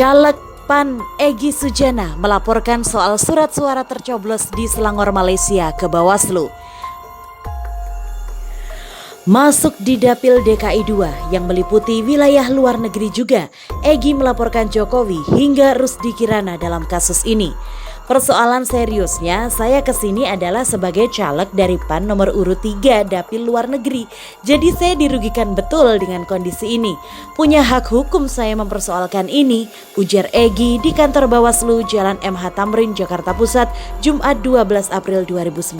Caleg PAN Egy Sujana melaporkan soal surat suara tercoblos di Selangor, Malaysia ke Bawaslu. Masuk di Dapil DKI 2 yang meliputi wilayah luar negeri juga, Egy melaporkan Jokowi hingga Rusdi Kirana dalam kasus ini. Persoalan seriusnya, saya kesini adalah sebagai caleg dari PAN nomor urut 3 Dapil luar negeri. Jadi saya dirugikan betul dengan kondisi ini. Punya hak hukum saya mempersoalkan ini, ujar Egy di kantor Bawaslu Jalan MH Tamrin, Jakarta Pusat, Jumat 12 April 2019.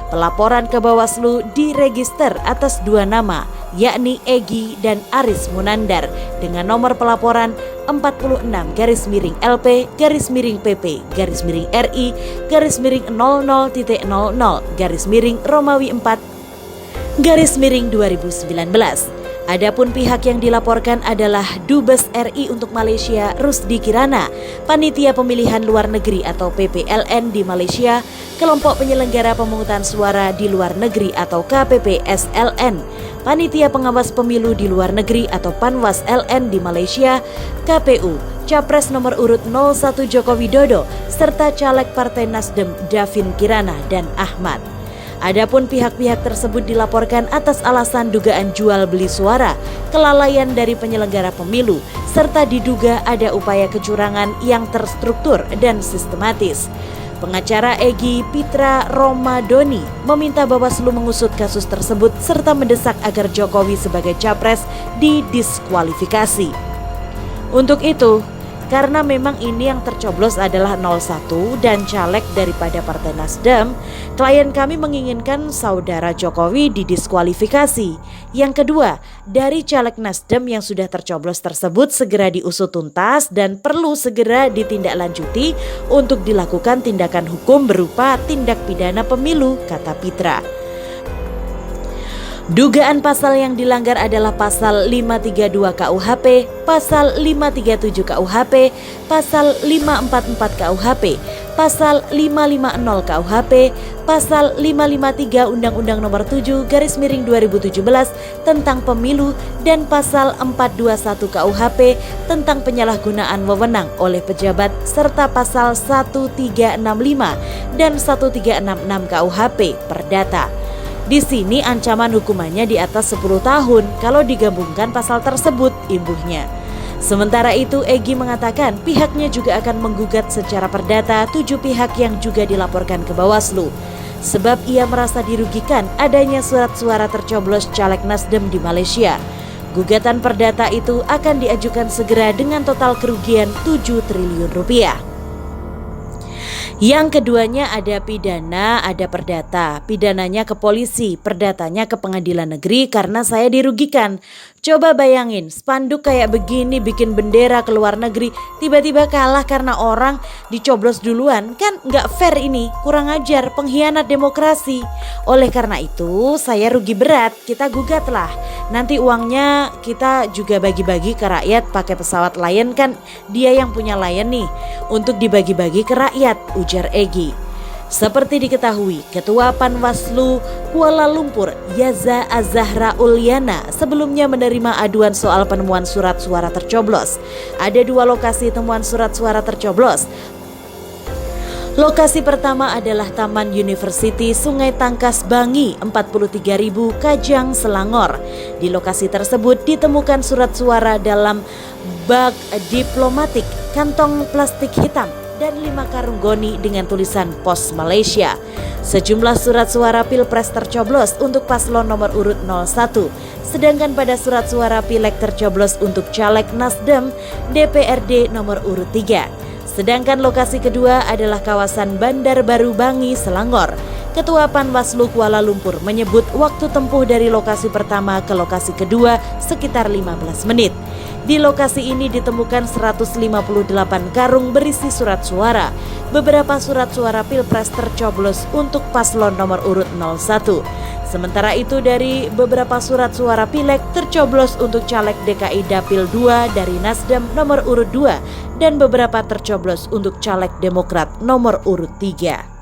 Pelaporan ke Bawaslu diregister atas dua nama, yakni Egy dan Aris Munandar dengan nomor pelaporan 46-PP-RI-miring-PP-RI-00-00-Romawi 4-2019. Adapun pihak yang dilaporkan adalah Dubes RI untuk Malaysia Rusdi Kirana, Panitia Pemilihan Luar Negeri atau PPLN di Malaysia, Kelompok Penyelenggara Pemungutan Suara di Luar Negeri atau KPPSLN, Panitia Pengawas Pemilu di Luar Negeri atau Panwas LN di Malaysia, KPU, Capres nomor urut 01 Joko Widodo, serta caleg Partai Nasdem Davin Kirana dan Ahmad. Adapun pihak-pihak tersebut dilaporkan atas alasan dugaan jual beli suara, kelalaian dari penyelenggara pemilu, serta diduga ada upaya kecurangan yang terstruktur dan sistematis. Pengacara Egy, Pitra Romadoni, meminta Bawaslu mengusut kasus tersebut serta mendesak agar Jokowi sebagai capres didiskualifikasi. Untuk itu, karena memang ini yang tercoblos adalah 01 dan caleg daripada Partai Nasdem, klien kami menginginkan saudara Jokowi didiskualifikasi. Yang kedua, dari caleg Nasdem yang sudah tercoblos tersebut segera diusut tuntas dan perlu segera ditindaklanjuti untuk dilakukan tindakan hukum berupa tindak pidana pemilu, kata Pitra. Dugaan pasal yang dilanggar adalah pasal 532 KUHP, pasal 537 KUHP, pasal 544 KUHP, pasal 550 KUHP, pasal 553 Undang-Undang Nomor 7/2017 tentang Pemilu dan pasal 421 KUHP tentang penyalahgunaan wewenang oleh pejabat serta pasal 1365 dan 1366 KUHP Perdata. Di sini ancaman hukumannya di atas 10 tahun kalau digabungkan pasal tersebut, imbuhnya. Sementara itu, Egy mengatakan pihaknya juga akan menggugat secara perdata 7 pihak yang juga dilaporkan ke Bawaslu. Sebab ia merasa dirugikan adanya surat suara tercoblos caleg Nasdem di Malaysia. Gugatan perdata itu akan diajukan segera dengan total kerugian 7 triliun rupiah. Yang keduanya ada pidana, ada perdata. Pidananya ke polisi, perdatanya ke pengadilan negeri karena saya dirugikan. Coba bayangin, spanduk kayak begini bikin bendera ke luar negeri, tiba-tiba kalah karena orang dicoblos duluan. Kan nggak fair ini, kurang ajar, pengkhianat demokrasi. Oleh karena itu saya rugi berat, kita gugatlah. Nanti uangnya kita juga bagi-bagi ke rakyat pakai pesawat Lion, kan dia yang punya Lion nih, untuk dibagi-bagi ke rakyat, ujar Egy. Seperti diketahui, Ketua Panwaslu Kuala Lumpur Yaza Azahra Uliana sebelumnya menerima aduan soal penemuan surat suara tercoblos. Ada 2 lokasi temuan surat suara tercoblos. Lokasi pertama adalah Taman University Sungai Tangkas Bangi 43.000 Kajang, Selangor. Di lokasi tersebut ditemukan surat suara dalam bag diplomatik, kantong plastik hitam, dan 5 karung goni dengan tulisan Pos Malaysia. Sejumlah surat suara Pilpres tercoblos untuk paslon nomor urut 01, sedangkan pada surat suara Pileg tercoblos untuk caleg Nasdem DPRD nomor urut 3. Sedangkan lokasi kedua adalah kawasan Bandar Baru Bangi, Selangor. Ketua Panwaslu Kuala Lumpur menyebut waktu tempuh dari lokasi pertama ke lokasi kedua sekitar 15 menit. Di lokasi ini ditemukan 158 karung berisi surat suara. Beberapa surat suara Pilpres tercoblos untuk paslon nomor urut 01. Sementara itu dari beberapa surat suara Pileg tercoblos untuk caleg DKI Dapil 2 dari Nasdem nomor urut 2 dan beberapa tercoblos untuk caleg Demokrat nomor urut 3.